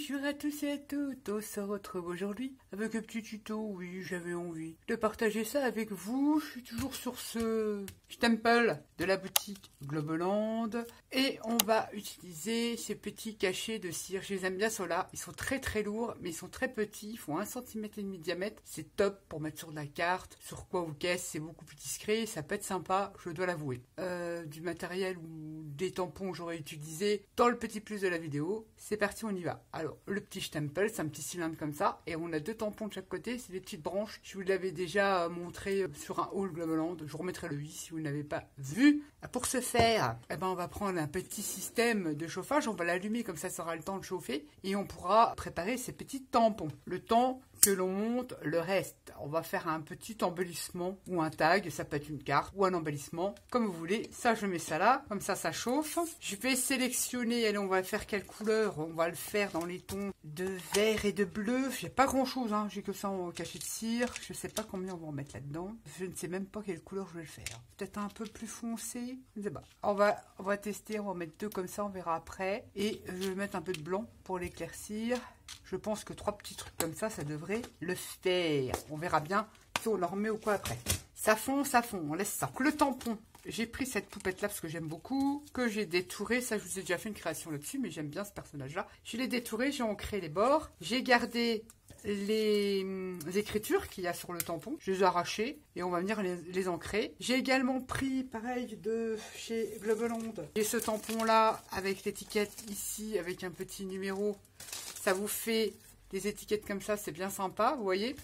Bonjour à tous et à toutes, on se retrouve aujourd'hui avec un petit tuto. Oui, j'avais envie de partager ça avec vous. Je suis toujours sur ce Temple de la boutique Globeland et on va utiliser ces petits cachets de cire. Je les aime bien ceux-là, ils sont très très lourds mais ils sont très petits, ils font 1,5 cm de diamètre. C'est top pour mettre sur de la carte, sur quoi ou qu'est-ce, c'est beaucoup plus discret, ça peut être sympa, je dois l'avouer. Du matériel ou des tampons que j'aurais utilisé dans le petit plus de la vidéo. C'est parti, on y va. Alors, le petit Stempel, c'est un petit cylindre comme ça. Et on a deux tampons de chaque côté, c'est des petites branches. Je vous l'avais déjà montré sur un haul Globeland. Je vous remettrai le i si vous n'avez pas vu. Pour ce faire, eh ben, on va prendre un petit système de chauffage. On va l'allumer comme ça aura le temps de chauffer. Et on pourra préparer ces petits tampons. Le temps que l'on monte le reste. On va faire un petit embellissement ou un tag. Ça peut être une carte ou un embellissement, comme vous voulez. Ça, je mets ça là. Comme ça chauffe. Je vais sélectionner. Allez, on va faire quelle couleur? On va le faire dans les tons de vert et de bleu. J'ai pas grand chose, hein. J'ai que ça en cachet de cire. Je sais pas combien on va en mettre là-dedans. Je ne sais même pas quelle couleur je vais le faire. Peut-être un peu plus foncé. Je ne sais pas. On va tester. On va mettre deux comme ça. On verra après. Et je vais mettre un peu de blanc pour l'éclaircir. Je pense que 3 petits trucs comme ça devrait le faire. On verra bien si on le remet ou quoi après. Ça fond, on laisse ça. Le tampon. J'ai pris cette poupette là parce que j'aime beaucoup, que j'ai détouré. Ça, je vous ai déjà fait une création là-dessus, mais j'aime bien ce personnage-là. Je l'ai détouré, j'ai ancré les bords. J'ai gardé les écritures qu'il y a sur le tampon. Je les ai arrachées et on va venir les ancrer. J'ai également pris, pareil, de chez Globeland. J'ai ce tampon-là avec l'étiquette ici, avec un petit numéro. Ça vous fait des étiquettes comme ça, c'est bien sympa, vous voyez.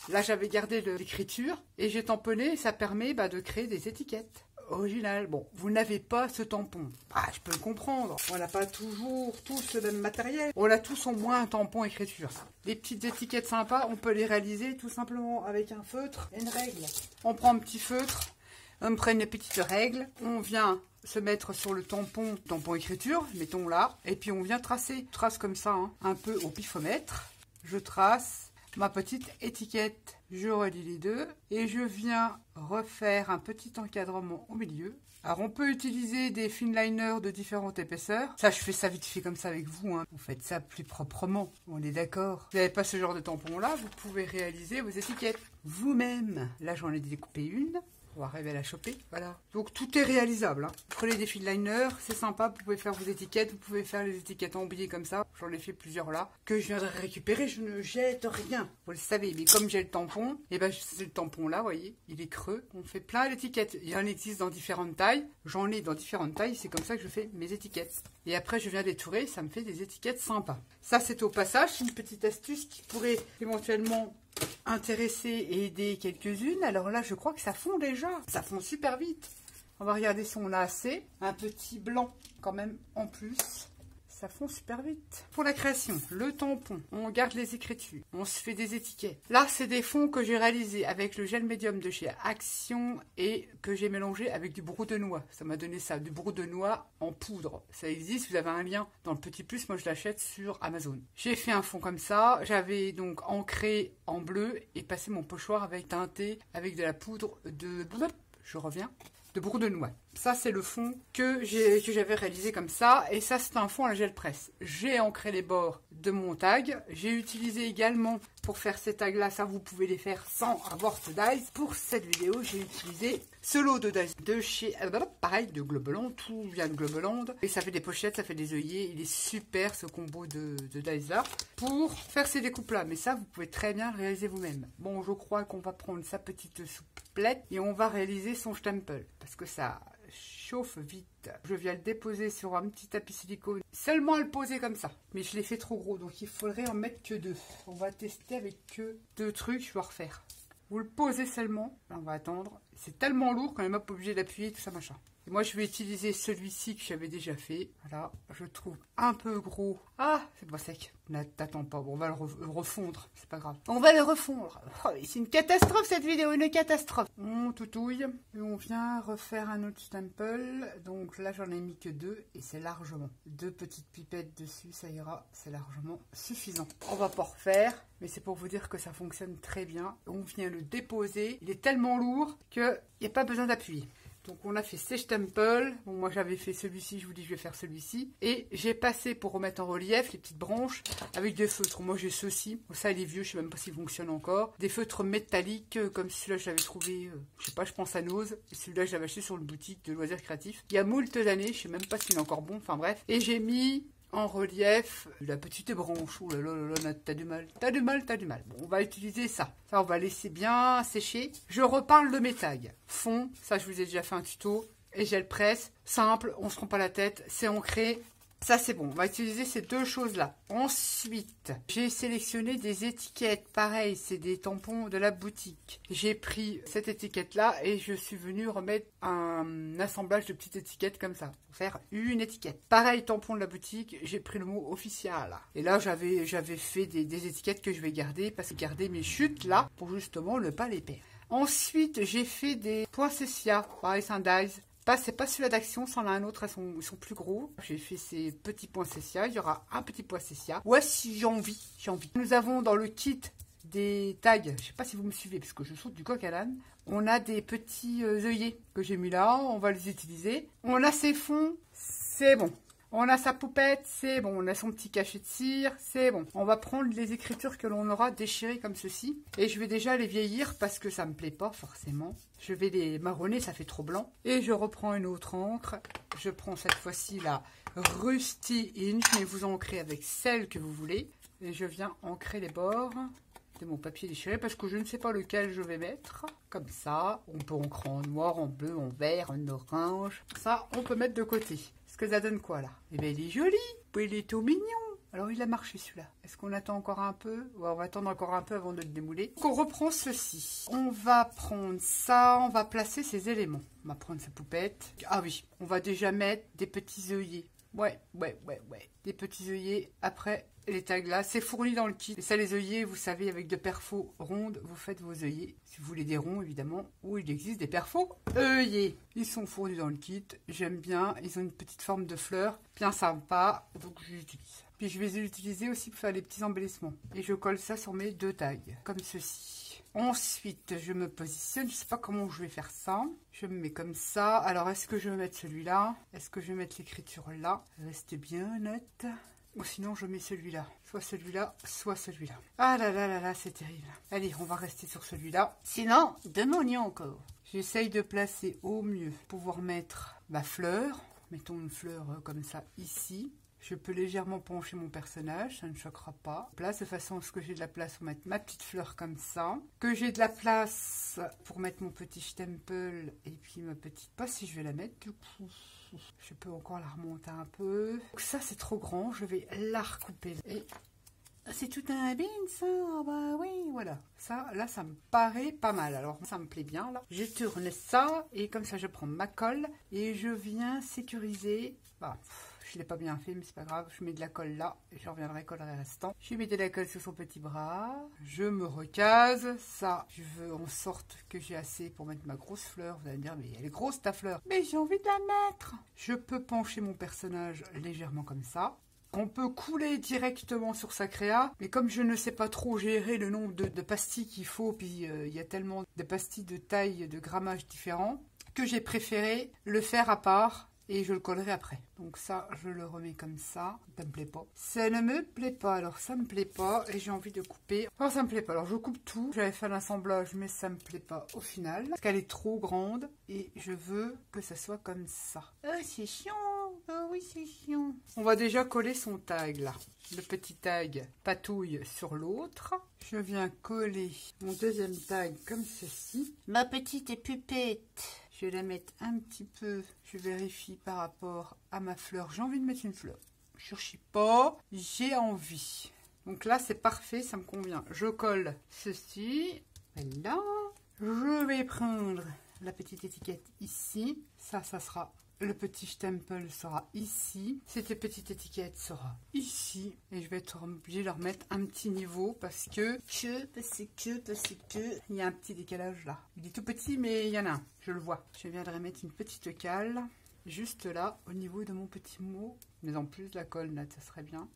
Là, j'avais gardé l'écriture et j'ai tamponné et ça permet de créer des étiquettes originales. Bon, vous n'avez pas ce tampon. Ah, je peux le comprendre. On n'a pas toujours tous le même matériel. On a tous au moins un tampon écriture. Les petites étiquettes sympas, on peut les réaliser tout simplement avec un feutre et une règle. On prend un petit feutre, on prend une petite règle, on vient se mettre sur le tampon écriture, mettons là, et puis on vient tracer. Je trace comme ça, hein, un peu au pifomètre. Je trace ma petite étiquette. Je relie les deux et je viens refaire un petit encadrement au milieu. Alors on peut utiliser des finliners de différentes épaisseurs. Ça, je fais ça vite fait comme ça avec vous, hein. Vous faites ça plus proprement, on est d'accord. Vous n'avez pas ce genre de tampon là, vous pouvez réaliser vos étiquettes vous-même. Là, j'en ai découpé une. On va arriver à la choper, voilà. Donc tout est réalisable, hein. Prenez des finliners, c'est sympa, vous pouvez faire vos étiquettes, vous pouvez faire les étiquettes emballées comme ça. J'en ai fait plusieurs là, que je viendrai récupérer, je ne jette rien, vous le savez. Mais comme j'ai le tampon, et ben c'est le tampon là, vous voyez, il est creux. On fait plein d'étiquettes, il en existe dans différentes tailles, j'en ai dans différentes tailles, c'est comme ça que je fais mes étiquettes. Et après je viens détourer, ça me fait des étiquettes sympas. Ça c'est au passage, une petite astuce qui pourrait éventuellement intéresser et aider quelques-unes. Alors là, je crois que ça fond déjà. Ça fond super vite. On va regarder si on a assez. Un petit blanc quand même en plus. Ça fond super vite. Pour la création, le tampon, on garde les écritures, on se fait des étiquettes. Là, c'est des fonds que j'ai réalisés avec le gel médium de chez Action et que j'ai mélangé avec du brou de noix. Ça m'a donné ça, du brou de noix en poudre. Ça existe, vous avez un lien dans le petit plus, moi je l'achète sur Amazon. J'ai fait un fond comme ça, j'avais donc ancré en bleu et passé mon pochoir avec teinté avec de la poudre de... Je reviens. De brou de noix. Ça, c'est le fond que j'avais réalisé comme ça. Et ça, c'est un fond à la gel presse. J'ai ancré les bords de mon tag. J'ai utilisé également, pour faire ces tags-là, ça, vous pouvez les faire sans avoir ce dies. Pour cette vidéo, j'ai utilisé ce lot de dies de chez, pareil, de Globeland. Tout vient de Globeland. Et ça fait des pochettes, ça fait des œillets. Il est super, ce combo de dies là, pour faire ces découpes-là. Mais ça, vous pouvez très bien le réaliser vous-même. Bon, je crois qu'on va prendre sa petite souplette et on va réaliser son stempel. Parce que ça chauffe vite. Je viens le déposer sur un petit tapis silicone. Seulement le poser comme ça. Mais je l'ai fait trop gros, donc il faudrait en mettre que 2. On va tester avec que 2 trucs, je vais refaire. Vous le posez seulement. Là, on va attendre. C'est tellement lourd qu'on n'est même pas obligé d'appuyer, tout ça machin. Et moi, je vais utiliser celui-ci que j'avais déjà fait. Voilà, je trouve un peu gros. Ah, c'est pas sec. N'attends pas, bon, on va le refondre, c'est pas grave. On va le refondre. Oh, c'est une catastrophe cette vidéo, une catastrophe. On toutouille et on vient refaire un autre stempel. Donc là, j'en ai mis que 2 et c'est largement. 2 petites pipettes dessus, ça ira, c'est largement suffisant. On va pas refaire, mais c'est pour vous dire que ça fonctionne très bien. On vient le déposer. Il est tellement lourd qu'il n'y a pas besoin d'appuyer. Donc on a fait ces stemples. Bon, moi j'avais fait celui-ci, je vous dis je vais faire celui-ci. Et j'ai passé pour remettre en relief les petites branches avec des feutres. Moi j'ai ceux-ci. Bon, ça il est vieux, je sais même pas s'il fonctionne encore. Des feutres métalliques comme celui-là je l'avais trouvé, je sais pas, je pense à Nose. Et celui-là je l'avais acheté sur une boutique de loisirs créatifs. Il y a moult années, je sais même pas s'il est encore bon, enfin bref. Et j'ai mis en relief la petite branche. Oh là là là là, t'as du mal, t'as du mal, t'as du mal. Bon, on va utiliser ça. Ça, on va laisser bien sécher. Je reparle de mes tags. Fond, ça je vous ai déjà fait un tuto. Et gel presse, simple, on se prend pas la tête, c'est ancré. Ça c'est bon, on va utiliser ces deux choses-là. Ensuite, j'ai sélectionné des étiquettes. Pareil, c'est des tampons de la boutique. J'ai pris cette étiquette-là et je suis venue remettre un assemblage de petites étiquettes comme ça. Pour faire une étiquette. Pareil, tampon de la boutique, j'ai pris le mot officiel. Et là, j'avais fait des étiquettes que je vais garder parce que garder mes chutes là pour justement ne pas les perdre. Ensuite, j'ai fait des poinsettias. Pareil, c'est un dies. C'est pas celui-là d'Action, c'en a un autre, ils sont plus gros. J'ai fait ces petits poinsettias, il y aura un petit poinsettia. Ouais, si j'ai envie, Nous avons dans le kit des tags, je sais pas si vous me suivez, parce que je saute du coq à l'âne. On a des petits œillets que j'ai mis là, on va les utiliser. On a ses fonds, c'est bon. On a sa poupette, c'est bon. On a son petit cachet de cire, c'est bon. On va prendre les écritures que l'on aura déchirées comme ceci. Et je vais déjà les vieillir parce que ça me plaît pas forcément. Je vais les marronner, ça fait trop blanc. Et je reprends une autre encre. Je prends cette fois-ci la Rusty Inch, mais vous ancrez avec celle que vous voulez. Et je viens ancrer les bords de mon papier déchiré parce que je ne sais pas lequel je vais mettre. Comme ça, on peut ancrer en noir, en bleu, en vert, en orange. Ça, on peut mettre de côté. Est-ce que ça donne quoi là? Eh bien, il est joli. Il est tout mignon. Alors, il a marché celui-là. Est-ce qu'on attend encore un peu? Ouais, on va attendre encore un peu avant de le démouler. Donc, on reprend ceci. On va prendre ça. On va placer ces éléments. On va prendre sa poupette. Ah oui, on va déjà mettre des petits œillets. Ouais. Des petits œillets. Après, les tags là, c'est fourni dans le kit. Et ça, les œillets, vous savez, avec de perfos rondes, vous faites vos œillets. Si vous voulez des ronds, évidemment, ou il existe des perfos œillets. Ils sont fournis dans le kit. J'aime bien. Ils ont une petite forme de fleur. Bien sympa. Donc, je l'utilise. Puis, je vais les utiliser aussi pour faire les petits embellissements. Et je colle ça sur mes deux tags. Comme ceci. Ensuite, je me positionne. Je ne sais pas comment je vais faire ça. Je me mets comme ça. Alors, est-ce que je vais mettre celui-là? Est-ce que je vais mettre l'écriture là? Reste bien net. Ou sinon, je mets celui-là. Soit celui-là, soit celui-là. Ah là là là là, c'est terrible. Allez, on va rester sur celui-là. Sinon, demandez encore. J'essaye de placer au mieux. Pouvoir mettre ma fleur. Mettons une fleur comme ça ici. Je peux légèrement pencher mon personnage, ça ne choquera pas. Place de façon à ce que j'ai de la place pour mettre ma petite fleur comme ça. Que j'ai de la place pour mettre mon petit stempel et puis ma petite... Pas si je vais la mettre du coup. Je peux encore la remonter un peu. Donc ça c'est trop grand, je vais la recouper. Et c'est tout un bin ça, bah oui, voilà. Ça, là ça me paraît pas mal, alors ça me plaît bien là. Je tourne ça et comme ça je prends ma colle et je viens sécuriser. Bah, je l'ai pas bien fait mais c'est pas grave, je mets de la colle là et je reviendrai coller le restant. Je mets de la colle sur son petit bras, je me recase, ça je veux en sorte que j'ai assez pour mettre ma grosse fleur. Vous allez me dire mais elle est grosse ta fleur, mais j'ai envie de la mettre. Je peux pencher mon personnage légèrement comme ça. On peut couler directement sur sa créa, mais comme je ne sais pas trop gérer le nombre de pastilles qu'il faut, puis il y a tellement de pastilles de taille, de grammage différents, que j'ai préféré le faire à part et je le collerai après. Donc ça, je le remets comme ça. Ça me plaît pas. Ça ne me plaît pas, alors ça me plaît pas et j'ai envie de couper. Alors ça me plaît pas, alors je coupe tout. J'avais fait l'assemblage, mais ça me plaît pas au final, parce qu'elle est trop grande et je veux que ça soit comme ça. Oh, c'est chiant. Oh oui, c'est chiant. On va déjà coller son tag là. Le petit tag patouille sur l'autre. Je viens coller mon deuxième tag comme ceci. Ma petite pupette. Je vais la mettre un petit peu. Je vérifie par rapport à ma fleur. J'ai envie de mettre une fleur. Je cherche pas. J'ai envie. Donc là, c'est parfait. Ça me convient. Je colle ceci. Voilà. Je vais prendre la petite étiquette ici. Ça sera... Le petit stempel sera ici. Cette petite étiquette sera ici. Et je vais être obligée de leur mettre un petit niveau parce que il y a un petit décalage là. Il est tout petit mais il y en a un. Je le vois. Je viendrai mettre une petite cale juste là au niveau de mon petit mot. Mais en plus la colle là, ça serait bien.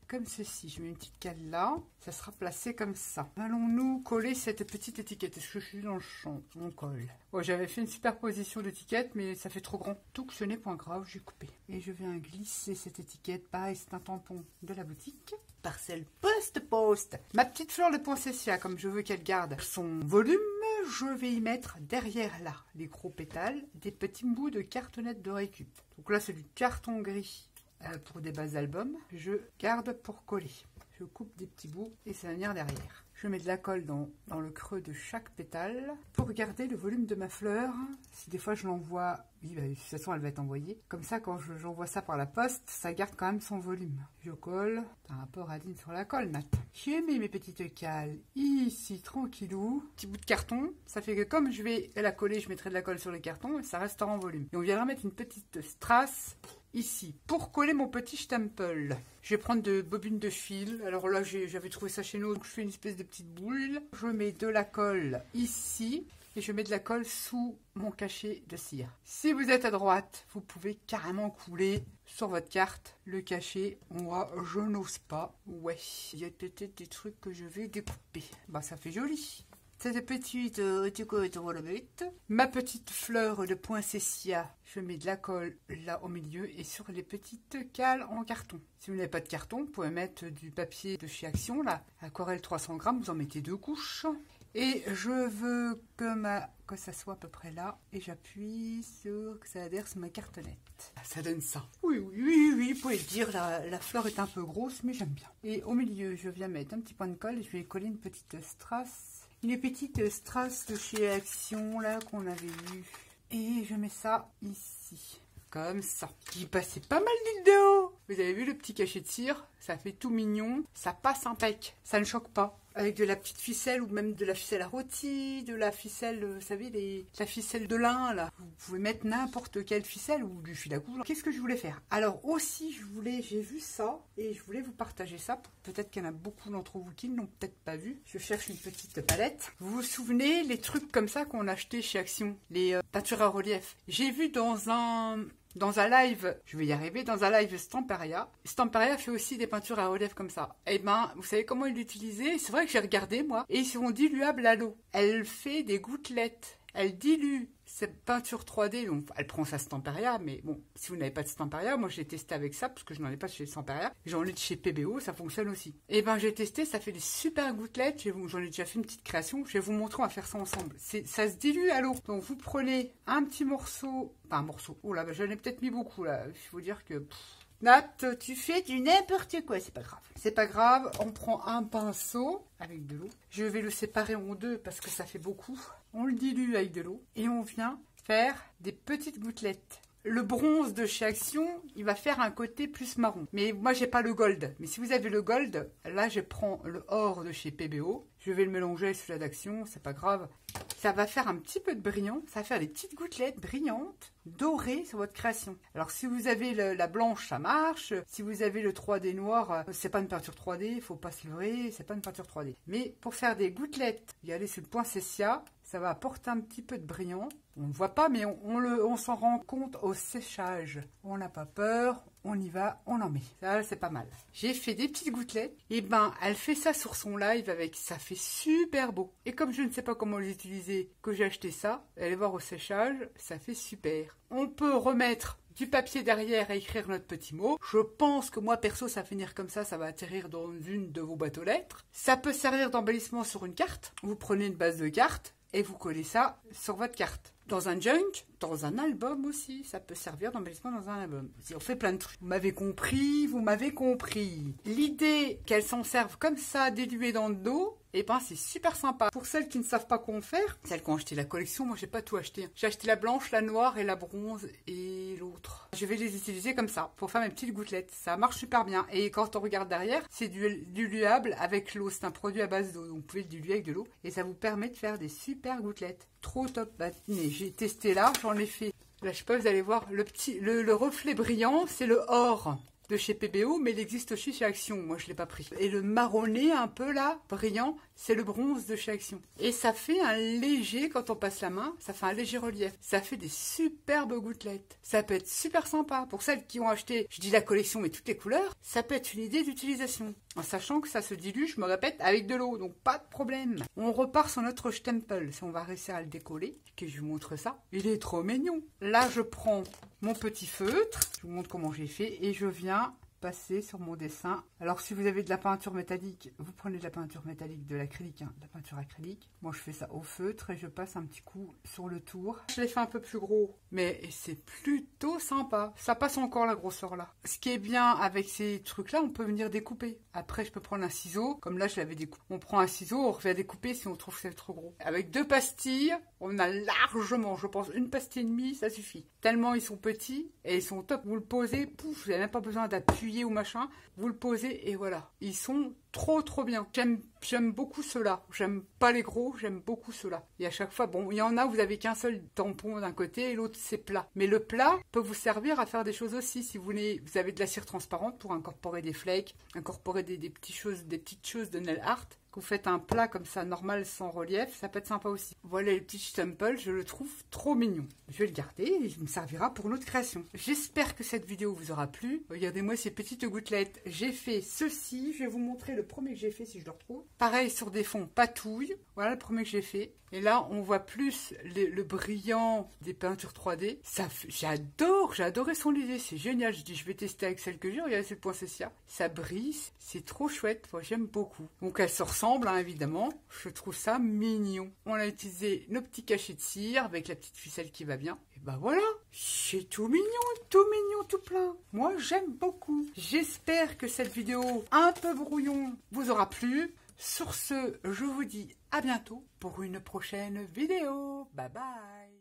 comme ceci. Je mets une petite cale là, ça sera placé comme ça. Allons-nous coller cette petite étiquette? Est-ce que je suis dans le champ? On colle. Oh, j'avais fait une superposition d'étiquettes, mais ça fait trop grand. Tout que ce n'est point grave, j'ai coupé. Et je viens glisser cette étiquette. Pareil, c'est un tampon de la boutique. Parcelle post. Ma petite fleur de poinsettia, comme je veux qu'elle garde son volume, je vais y mettre derrière là, les gros pétales, des petits bouts de cartonnette de récup. Donc là, c'est du carton gris pour des bases d'album. Je garde pour coller. Je coupe des petits bouts et ça va venir derrière. Je mets de la colle dans le creux de chaque pétale pour garder le volume de ma fleur. Si des fois je l'envoie, oui, de toute façon elle va être envoyée. Comme ça, quand j'envoie ça par la poste, ça garde quand même son volume. Je colle. T'as un peu radine sur la colle, Nat. J'ai mis mes petites cales ici, tranquillou. Petit bout de carton. Ça fait que comme je vais la coller, je mettrai de la colle sur le carton et ça restera en volume. Et on viendra mettre une petite strass ici pour coller mon petit stempel. Je vais prendre de bobines de fil. Alors là, j'avais trouvé ça chez nous, donc je fais une espèce de petite boule. Je mets de la colle ici et je mets de la colle sous mon cachet de cire. Si vous êtes à droite, vous pouvez carrément couler sur votre carte le cachet. Moi, je n'ose pas. Ouais, il y a peut-être des trucs que je vais découper. Bah, ça fait joli. Cette petite ma petite fleur de poinsettia, je mets de la colle là au milieu et sur les petites cales en carton. Si vous n'avez pas de carton, vous pouvez mettre du papier de chez Action, là, aquarelle 300 grammes, vous en mettez 2 couches. Et je veux que ça soit à peu près là. Et j'appuie sur que ça adhère sur ma cartonnette. Ça donne ça. Oui, vous pouvez le dire, la fleur est un peu grosse, mais j'aime bien. Et au milieu, je viens mettre un petit point de colle et je vais coller une petite strass. Une petite strass de chez Action, là, qu'on avait eu. Et je mets ça ici. Comme ça. J'y passais pas mal d'huile de haut. Vous avez vu le petit cachet de cire? Ça fait tout mignon. Ça passe impec. Ça ne choque pas. Avec de la petite ficelle ou même de la ficelle à rôti, de la ficelle, vous savez, la ficelle de lin, là. Vous pouvez mettre n'importe quelle ficelle ou du fil à coudre. Qu'est-ce que je voulais faire? Alors aussi, j'ai vu ça et je voulais vous partager ça. Peut-être qu'il y en a beaucoup d'entre vous qui ne l'ont peut-être pas vu. Je cherche une petite palette. Vous vous souvenez les trucs comme ça qu'on achetait chez Action? Les peintures à relief. J'ai vu dans un live, je vais y arriver, dans un live Stamperia. Stamperia fait aussi des peintures à relief comme ça. Eh ben, vous savez comment ils l'utilisaient? C'est vrai que j'ai regardé, moi. Et ils sont diluables à l'eau. Elle fait des gouttelettes. Elle dilue cette peinture 3D. Donc, elle prend sa Stamperia. Mais bon, si vous n'avez pas de Stamperia, moi, je l'ai testé avec ça parce que je n'en ai pas chez Stamperia. J'en ai de chez PBO, ça fonctionne aussi. Et ben, j'ai testé, ça fait des super gouttelettes. J'en ai déjà fait une petite création. Je vais vous montrer, on va faire ça ensemble. Ça se dilue à l'eau. Donc, vous prenez un petit morceau. Pas un morceau. Oh là, j'en ai peut-être mis beaucoup, là. Il faut dire que... Nat, tu fais du n'importe quoi, c'est pas grave. C'est pas grave, on prend un pinceau avec de l'eau. Je vais le séparer en deux parce que ça fait beaucoup. On le dilue avec de l'eau et on vient faire des petites gouttelettes. Le bronze de chez Action, il va faire un côté plus marron. Mais moi, j'ai pas le gold. Mais si vous avez le gold, là, je prends le or de chez PBO. Je vais le mélanger sur celui d'Action, c'est pas grave. Ça va faire un petit peu de brillant. Ça va faire des petites gouttelettes brillantes, dorées sur votre création. Alors, si vous avez la blanche, ça marche. Si vous avez le 3D noir, c'est pas une peinture 3D, il faut pas se leurrer, c'est pas une peinture 3D. Mais pour faire des gouttelettes, y aller sur le poinsettia, ça va apporter un petit peu de brillant. On ne voit pas, mais on s'en rend compte au séchage. On n'a pas peur, on y va, on en met. Ça, c'est pas mal. J'ai fait des petites gouttelettes. Et ben, elle fait ça sur son live avec. Ça fait super beau. Et comme je ne sais pas comment les utiliser, que j'ai acheté ça, allez voir au séchage, ça fait super. On peut remettre du papier derrière et écrire notre petit mot. Je pense que moi, perso, ça va finir comme ça va atterrir dans une de vos boîtes aux lettres. Ça peut servir d'embellissement sur une carte. Vous prenez une base de carte et vous collez ça sur votre carte. Dans un junk, dans un album aussi, ça peut servir d'embellissement dans un album. On fait plein de trucs. Vous m'avez compris, vous m'avez compris. L'idée qu'elles s'en servent comme ça, diluées dans de l'eau, et ben c'est super sympa. Pour celles qui ne savent pas comment faire, celles qui ont acheté la collection, moi j'ai pas tout acheté. J'ai acheté la blanche, la noire et la bronze et l'autre. Je vais les utiliser comme ça pour faire mes petites gouttelettes. Ça marche super bien. Et quand on regarde derrière, c'est diluable avec l'eau. C'est un produit à base d'eau. Donc vous pouvez le diluer avec de l'eau et ça vous permet de faire des super gouttelettes. Trop top. Bah, j'ai testé là, j'en ai fait. Là je sais pas, vous allez voir le reflet brillant, c'est le or. de chez PBO, mais il existe aussi chez Action. Moi, je l'ai pas pris. Et le marronné, un peu là, brillant, c'est le bronze de chez Action. Et ça fait un léger, quand on passe la main, ça fait un léger relief. Ça fait des superbes gouttelettes. Ça peut être super sympa. Pour celles qui ont acheté, je dis la collection, mais toutes les couleurs, ça peut être une idée d'utilisation. En sachant que ça se dilue, je me répète, avec de l'eau, donc pas de problème. On repart sur notre stempel. Si on va réussir à le décoller, que je vous montre ça. Il est trop mignon. Là, je prends mon petit feutre, je vous montre comment j'ai fait, et je viens passer sur mon dessin. Alors si vous avez de la peinture métallique, vous prenez de la peinture métallique, de l'acrylique, de la peinture acrylique. Moi je fais ça au feutre et je passe un petit coup sur le tour. Je l'ai fait un peu plus gros, mais c'est plutôt sympa. Ça passe encore la grosseur là. Ce qui est bien avec ces trucs là, on peut venir découper. Après je peux prendre un ciseau, comme là je l'avais découpé. On prend un ciseau, on revient découper si on trouve que c'est trop gros. Avec 2 pastilles, on a largement, je pense, 1 pastille et demie, ça suffit. Tellement ils sont petits et ils sont top. Vous le posez, pouf, vous n'avez même pas besoin d'appuyer ou machin. Vous le posez et voilà. Ils sont trop bien. J'aime beaucoup ceux-là. J'aime pas les gros, j'aime beaucoup ceux-là. Et à chaque fois, bon, il y en a, vous avez qu'un seul tampon d'un côté et l'autre c'est plat. Mais le plat peut vous servir à faire des choses aussi. Si vous voulez, vous avez de la cire transparente pour incorporer des flakes, incorporer des petites choses de nail art. Vous faites un plat comme ça, normal, sans relief, ça peut être sympa aussi. Voilà le petit stempel, je le trouve trop mignon. Je vais le garder et il me servira pour notre création. J'espère que cette vidéo vous aura plu. Regardez-moi ces petites gouttelettes. J'ai fait ceci, je vais vous montrer le premier que j'ai fait si je le retrouve. Pareil sur des fonds patouille, voilà le premier que j'ai fait. Et là, on voit plus le brillant des peintures 3D. J'ai adoré son idée, c'est génial. Je dis, je vais tester avec celle que j'ai, regardez, c'est le point Cécia. Ça brille, c'est trop chouette, moi j'aime beaucoup. Donc elle se ressemble, hein, évidemment. Je trouve ça mignon. On a utilisé nos petits cachets de cire avec la petite ficelle qui va bien. Et ben voilà, c'est tout mignon, tout plein. Moi j'aime beaucoup. J'espère que cette vidéo un peu brouillon vous aura plu. Sur ce, je vous dis à bientôt pour une prochaine vidéo. Bye bye.